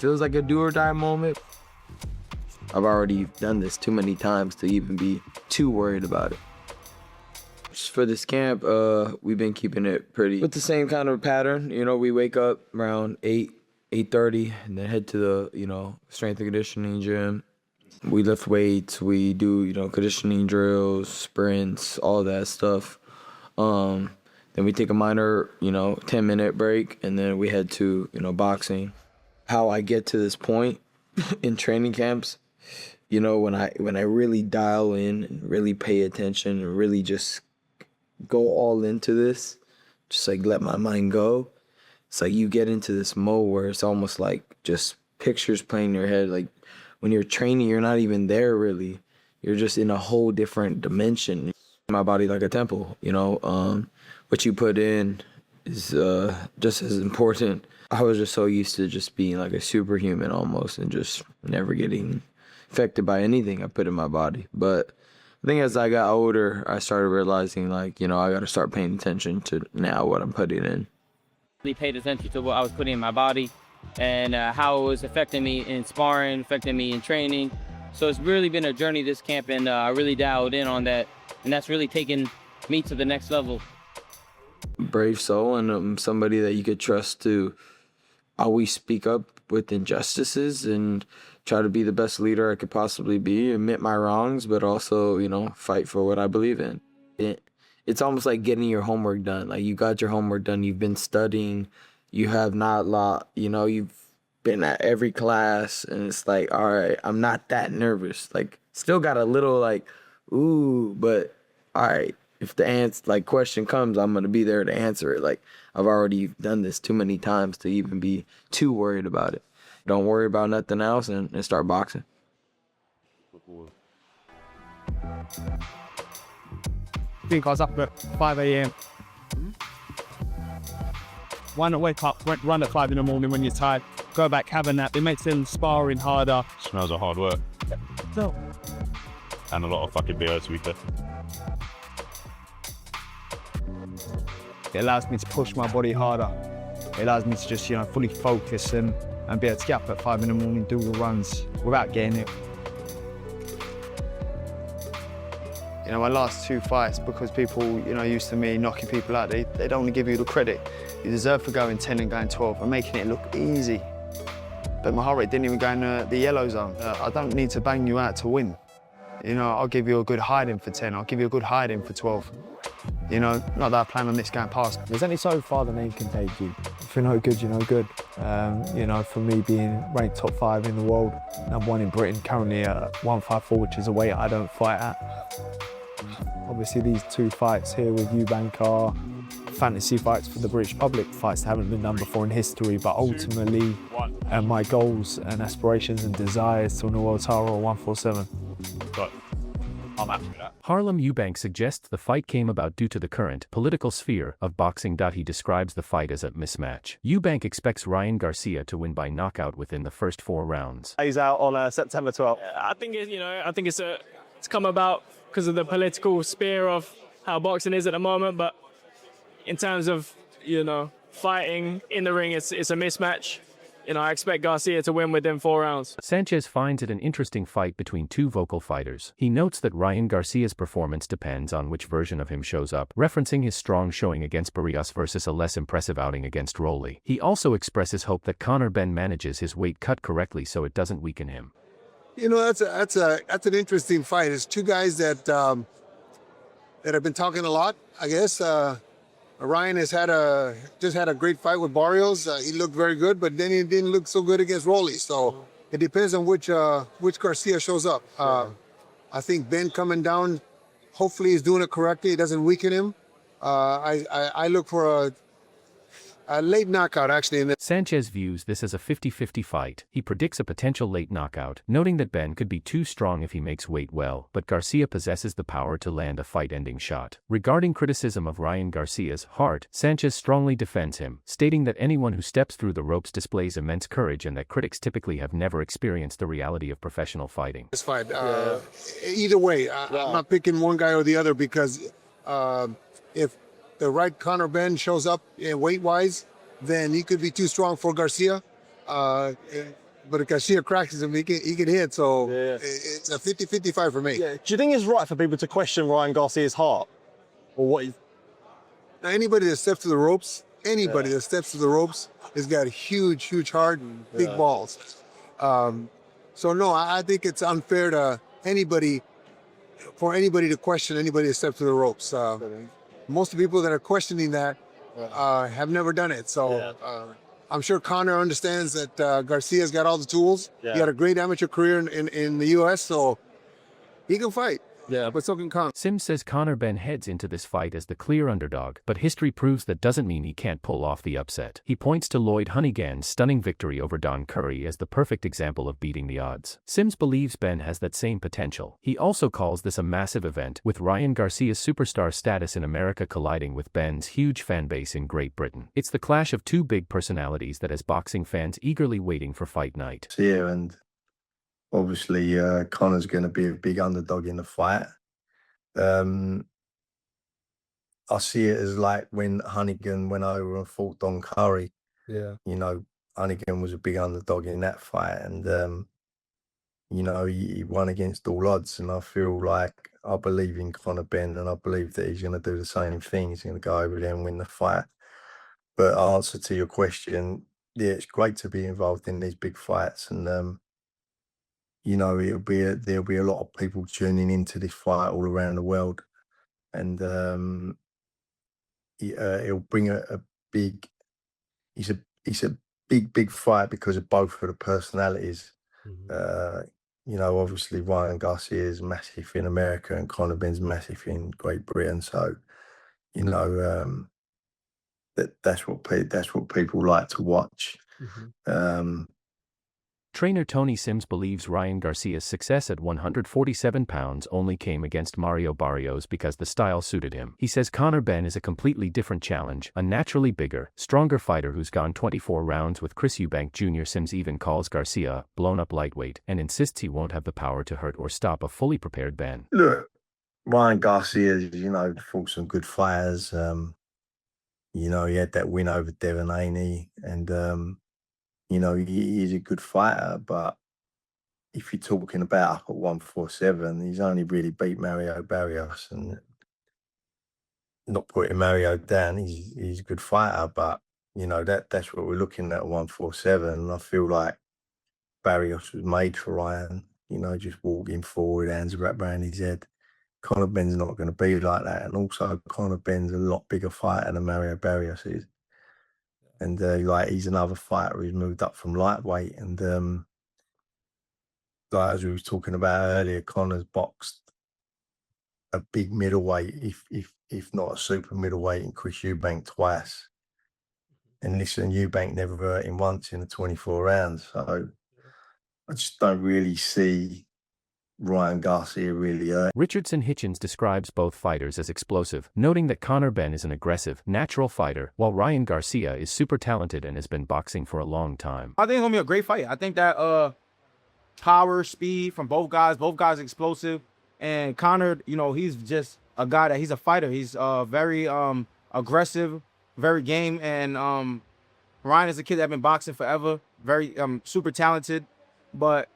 feels like a do or die moment. I've already done this too many times to even be too worried about it. Just for this camp, we've been keeping it pretty with the same kind of pattern. You know, we wake up around 8:30, and then head to the, strength and conditioning gym. We lift weights, we do, conditioning drills, sprints, all that stuff. Then we take a minor, 10-minute break, and then we head to, boxing. How I get to this point in training camps, when I really dial in and really pay attention and really just go all into this, just like let my mind go, it's like you get into this mode where it's almost like just pictures playing in your head. Like when you're training, you're not even there really. You're just in a whole different dimension. My body like a temple, what you put in is just as important. I was just so used to just being like a superhuman almost and just never getting affected by anything I put in my body. But I think as I got older, I started realizing I got to start paying attention to now what I'm putting in. Really paid attention to what I was putting in my body and how it was affecting me in sparring, affecting me in training. So it's really been a journey this camp, and I really dialed in on that, and that's really taken me to the next level. Brave soul, and I'm somebody that you could trust to always speak up with injustices and try to be the best leader I could possibly be, admit my wrongs, but also, fight for what I believe in. It's almost like getting your homework done. Like you got your homework done, you've been studying, you have not you've been at every class, and it's like, all right, I'm not that nervous. Like still got a little ooh, but all right, if the question comes, I'm gonna be there to answer it. Like I've already done this too many times to even be too worried about it. Don't worry about nothing else and start boxing. I think I was up at 5 a.m. Why not wake up, run at 5 in the morning when you're tired, go back, have a nap. It makes them sparring harder. Smells of hard work. So, and a lot of fucking beer, to be fair. it allows me to push my body harder. It allows me to just, fully focus and be able to get up at 5 in the morning, do the runs without getting it. My last 2 fights, because people, used to me knocking people out, they don't want to give you the credit. You deserve for going 10 and going 12 and making it look easy. But my heart rate didn't even go in the yellow zone. I don't need to bang you out to win. I'll give you a good hiding for 10. I'll give you a good hiding for 12. Not that I plan on this going past. There's only so far the name can take you. If you're no good, you're no good. For me being ranked top 5 in the world, #1 in Britain, currently at 154, which is a weight I don't fight at. Obviously these 2 fights here with Eubank are fantasy fights for the British public, fights that haven't been done before in history, but ultimately my goals and aspirations and desires to win a world title are 147. But I'm happy with that. Harlem Eubank suggests the fight came about due to the current political sphere of boxing. He describes the fight as a mismatch. Eubank expects Ryan Garcia to win by knockout within the first 4 rounds. He's out on September 12th. I think it's come about because of the political sphere of how boxing is at the moment, but in terms of, fighting in the ring, it's a mismatch. I expect Garcia to win within 4 rounds. Sanchez finds it an interesting fight between 2 vocal fighters. He notes that Ryan Garcia's performance depends on which version of him shows up, referencing his strong showing against Barrios versus a less impressive outing against Rolly. He also expresses hope that Conor Benn manages his weight cut correctly so it doesn't weaken him. That's an interesting fight. It's 2 guys that have been talking a lot, I guess. Ryan has just had a great fight with Barrios. He looked very good, but then he didn't look so good against Rolly. So it depends on which Garcia shows up. I think Ben coming down, hopefully he's doing it correctly. It doesn't weaken him. I look for a late knockout, actually. Sanchez views this as a 50-50 fight. He predicts a potential late knockout, noting that Ben could be too strong if he makes weight well, but Garcia possesses the power to land a fight-ending shot. Regarding criticism of Ryan Garcia's heart, Sanchez strongly defends him, stating that anyone who steps through the ropes displays immense courage and that critics typically have never experienced the reality of professional fighting. This fight, either way, I'm not picking one guy or the other, because if the right Conor Benn shows up weight-wise, then he could be too strong for Garcia. but if Garcia cracks him, he can hit. So Yeah. it's a 50-50 fight for me. Yeah. Do you think it's right for people to question Ryan Garcia's heart? Or what? Now, anybody that steps to the ropes, has got huge heart and big balls. So no, I think it's unfair to anybody to question anybody that steps to the ropes. Most of the people that are questioning that have never done it. So I'm sure Conor understands that Garcia's got all the tools. Yeah. He had a great amateur career in the U.S., so he can fight. Yeah. But so can Conor. Sims says Conor Benn heads into this fight as the clear underdog, but history proves that doesn't mean he can't pull off the upset. He points to Lloyd Honeyghan's stunning victory over Don Curry as the perfect example of beating the odds. Sims believes Benn has that same potential. He also calls this a massive event, with Ryan Garcia's superstar status in America colliding with Benn's huge fan base in Great Britain. It's the clash of two big personalities that has boxing fans eagerly waiting for fight night. Here, and obviously Conor's going to be a big underdog in the fight. I see it as like when Honeyghan went over and fought Don Curry. Yeah. You know, Honeyghan was a big underdog in that fight, and you know, he won against all odds. And I feel like I believe in Conor Benn, and I believe that he's going to do the same thing. He's going to go over there and win the fight. But answer to your question, yeah, it's great to be involved in these big fights, and you know, there'll be a lot of people tuning into this fight all around the world, and it'll bring a big. It's a big fight because of both of the personalities. You know, obviously Ryan Garcia is massive in America and Conor Benn's massive in Great Britain, so you know that's what people like to watch. Trainer Tony Sims believes Ryan Garcia's success at 147 pounds only came against Mario Barrios because the style suited him. He says Conor Benn is a completely different challenge, a naturally bigger, stronger fighter who's gone 24 rounds with Chris Eubank Jr. Sims even calls Garcia a blown-up lightweight and insists he won't have the power to hurt or stop a fully prepared Benn. Look, Ryan Garcia, you know, fought some good fighters. You know, he had that win over Devin Haney, and you know, he's a good fighter, but if you're talking about up at 147, he's only really beat Mario Barrios, and not putting Mario down, he's a good fighter, but you know, that's what we're looking at 147, and I feel like Barrios was made for Ryan, you know, just walking forward, hands wrapped around his head. Conor Benn's not going to be like that, and also Conor Benn's a lot bigger fighter than Mario Barrios is. And like he's another fighter who's moved up from lightweight, and like as we was talking about earlier, Conor's boxed a big middleweight, if not a super middleweight, in Chris Eubank twice. And listen, Eubank never hurt him once in the 24 rounds, so I just don't really see Ryan Garcia really hurt. Richardson Hitchens describes both fighters as explosive, noting that Conor Benn is an aggressive, natural fighter, while Ryan Garcia is super talented and has been boxing for a long time. I think it's going to be a great fight. I think that power, speed from both guys explosive. And Conor, you know, he's just a guy he's a fighter. He's very aggressive, very game. And Ryan is a kid that's been boxing forever, very super talented. But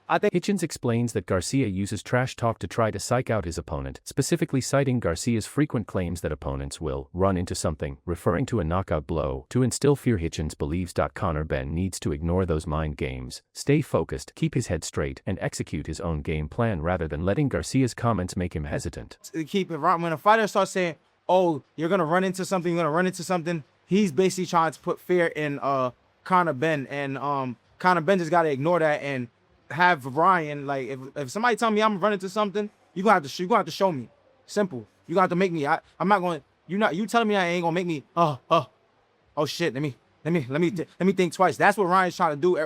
I think Hitchens explains that Garcia uses trash talk to try to psych out his opponent, specifically citing Garcia's frequent claims that opponents will run into something, referring to a knockout blow. To instill fear, Hitchens believes Conor Benn needs to ignore those mind games, stay focused, keep his head straight, and execute his own game plan rather than letting Garcia's comments make him hesitant. keep it right. When a fighter starts saying, oh, you're going to run into something, he's basically trying to put fear in Conor Benn. And Conor Benn just got to ignore that and have Ryan, like, if somebody tell me I'm running to something, you're gonna have to show me. Simple. You got to make me. I'm not going. You telling me I ain't gonna make me. Oh shit. Let me think twice. That's what Ryan's trying to do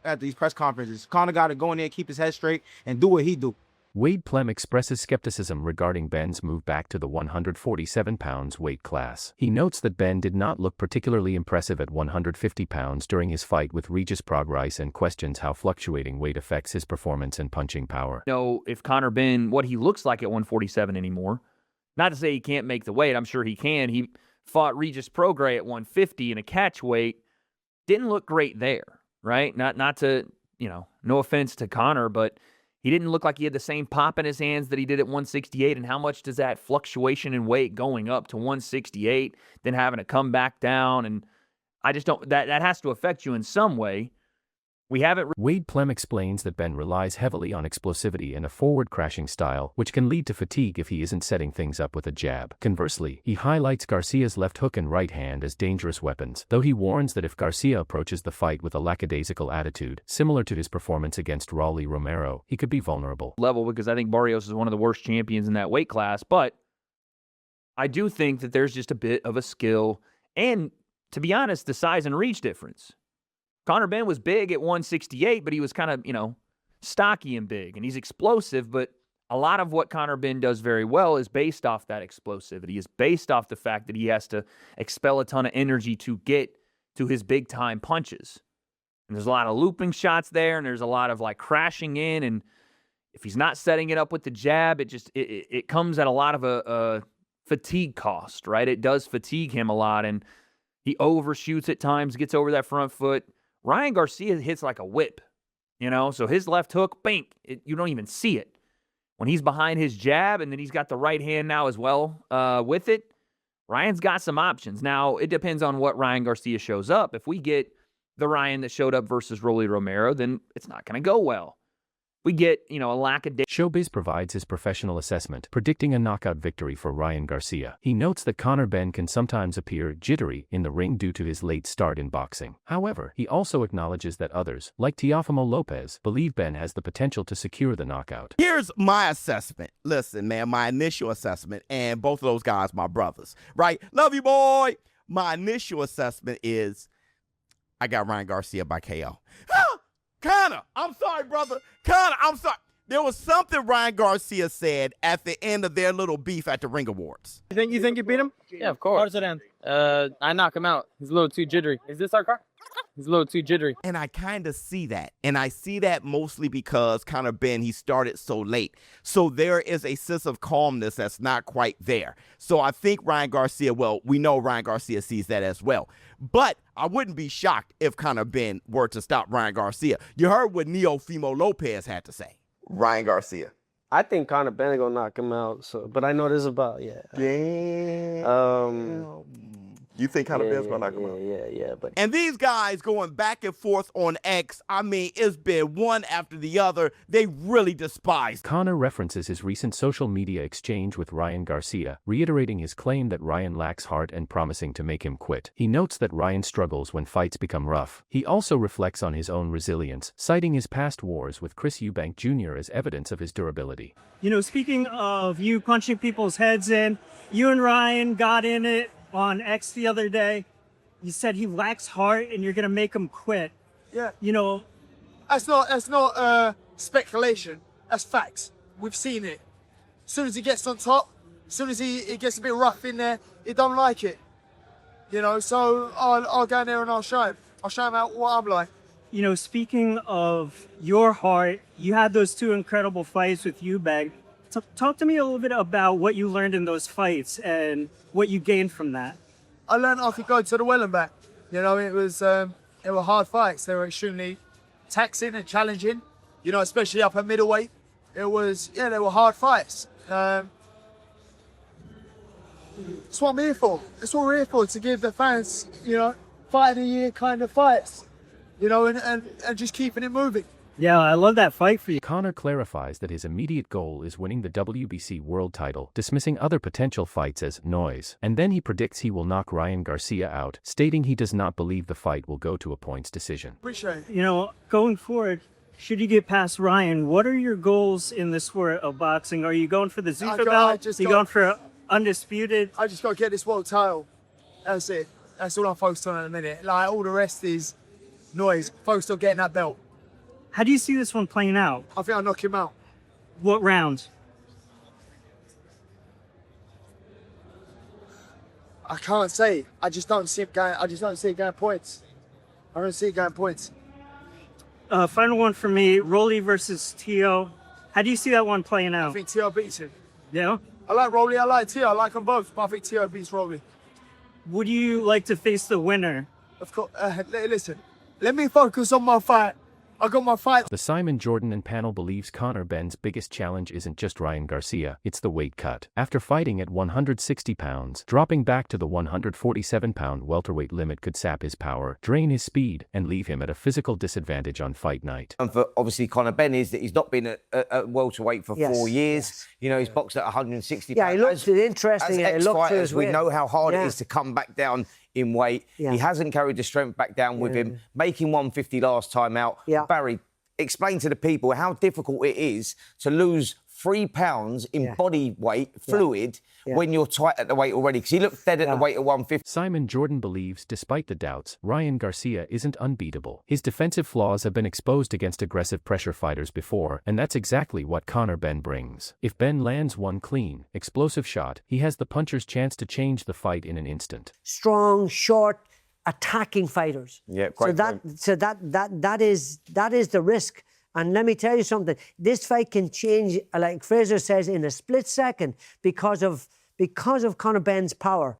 at these press conferences. Conor got to go in there, keep his head straight, and do what he do. Wade Plem expresses skepticism regarding Benn's move back to the 147 pounds weight class. He notes that Benn did not look particularly impressive at 150 pounds during his fight with Regis Prograis and questions how fluctuating weight affects his performance and punching power. Know if Conor Benn, what he looks like at 147 anymore. Not to say he can't make the weight. I'm sure he can. He fought Regis Prograis at 150 in a catch weight. Didn't look great there, right? Not to no offense to Conor, but he didn't look like he had the same pop in his hands that he did at 168. And how much does that fluctuation in weight going up to 168, then having to come back down? And I just don't, that has to affect you in some way. We haven't. Wade Plem explains that Ben relies heavily on explosivity and a forward-crashing style, which can lead to fatigue if he isn't setting things up with a jab. Conversely, he highlights Garcia's left hook and right hand as dangerous weapons, though he warns that if Garcia approaches the fight with a lackadaisical attitude, similar to his performance against Rolly Romero, he could be vulnerable. Level, because I think Barrios is one of the worst champions in that weight class, but I do think that there's just a bit of a skill and, to be honest, the size and reach difference. Conor Benn was big at 168, but he was kind of, stocky and big, and he's explosive, but a lot of what Conor Benn does very well is based off that explosivity, is based off the fact that he has to expel a ton of energy to get to his big-time punches. And there's a lot of looping shots there, and there's a lot of, crashing in, and if he's not setting it up with the jab, it comes at a lot of a fatigue cost, right? It does fatigue him a lot, and he overshoots at times, gets over that front foot. Ryan Garcia hits like a whip, so his left hook, bang, you don't even see it. When he's behind his jab, and then he's got the right hand now as well with it, Ryan's got some options. Now, it depends on what Ryan Garcia shows up. If we get the Ryan that showed up versus Rolly Romero, then it's not going to go well. We get, a lack of... Showbiz provides his professional assessment, predicting a knockout victory for Ryan Garcia. He notes that Conor Benn can sometimes appear jittery in the ring due to his late start in boxing. However, he also acknowledges that others, like Teofimo Lopez, believe Benn has the potential to secure the knockout. Here's my assessment. Listen, man, my initial assessment, and both of those guys, my brothers, right? Love you, boy. My initial assessment is I got Ryan Garcia by KO. Conor, I'm sorry, brother. Conor, I'm sorry. There was something Ryan Garcia said at the end of their little beef at the Ring Awards. You think you beat him? Yeah, of course. How does it end? I knock him out. He's a little too jittery. Is this our car? He's a little too jittery. And I kind of see that. And I see that mostly because Conor Benn, he started so late. So there is a sense of calmness that's not quite there. So I think Ryan Garcia, well, we know Ryan Garcia sees that as well. But I wouldn't be shocked if Conor Benn were to stop Ryan Garcia. You heard what Teofimo Lopez had to say. Ryan Garcia. I think Conor Benn gonna knock him out. But I know this about Damn. You think Conor Benn's gonna knock him out? Yeah. But and these guys going back and forth on X, I mean, it's been one after the other. They really despise. Conor references his recent social media exchange with Ryan Garcia, reiterating his claim that Ryan lacks heart and promising to make him quit. He notes that Ryan struggles when fights become rough. He also reflects on his own resilience, citing his past wars with Chris Eubank Jr. as evidence of his durability. Speaking of you punching people's heads in, you and Ryan got in it on X the other day. You said he lacks heart and you're gonna make him quit. Yeah. That's not speculation. That's facts. We've seen it. As soon as he gets on top, as soon as it gets a bit rough in there, he don't like it. So I'll go in there and I'll show him. I'll show him out what I'm like. Speaking of your heart, you had those two incredible fights with Eubank. Talk to me a little bit about what you learned in those fights and what you gained from that. I learned I could go to the well and back. It were hard fights. They were extremely taxing and challenging. Especially up at middleweight. They were hard fights. That's what I'm here for. That's what we're here for, to give the fans, fight of the year kind of fights. And just keeping it moving. Yeah, I love that fight for you. Conor clarifies that his immediate goal is winning the WBC world title, dismissing other potential fights as noise. And then he predicts he will knock Ryan Garcia out, stating he does not believe the fight will go to a points decision. Appreciate it. Going forward, should you get past Ryan, what are your goals in the sport of boxing? Are you going for the Zuffa belt? Are you going for undisputed? I just got to get this world title. That's it. That's all I'm focused on in a minute. All the rest is noise. Focused on getting that belt. How do you see this one playing out? I think I'll knock him out. What rounds? I can't say. I just don't see it going. I just don't see it going points. I don't see it going points. Final one for me: Rolly versus Teo. How do you see that one playing out? I think Teo beats him. Yeah. I like Rolly. I like Teo. I like them both, but I think Teo beats Rolly. Would you like to face the winner? Of course. Listen. Let me focus on my fight I got my fight. The Simon Jordan and panel believes Conor Benn's biggest challenge isn't just Ryan Garcia, it's the weight cut. After fighting at 160 pounds, dropping back to the 147-pound welterweight limit could sap his power, drain his speed, and leave him at a physical disadvantage on fight night. And for obviously Conor Benn is that he's not been at welterweight for 4 years. Yes. You know, he's boxed at 160 Yeah, pounds. he looked interesting. As He looked to ex-fighters, his we weight. know how hard Yeah. it is to come back down in weight. Yeah. He hasn't carried the strength back down with him, making 150 last time out. Yeah. Barry, explain to the people how difficult it is to lose 3 pounds in body weight, fluid, when you're tight at the weight already. Because he looked dead at the weight of 150. Simon Jordan believes, despite the doubts, Ryan Garcia isn't unbeatable. His defensive flaws have been exposed against aggressive pressure fighters before, and that's exactly what Conor Benn brings. If Benn lands one clean, explosive shot, he has the puncher's chance to change the fight in an instant. Strong, short, attacking fighters. Yeah, So that is the risk. And let me tell you something. This fight can change, like Fraser says, in a split second because of Conor Benn's power.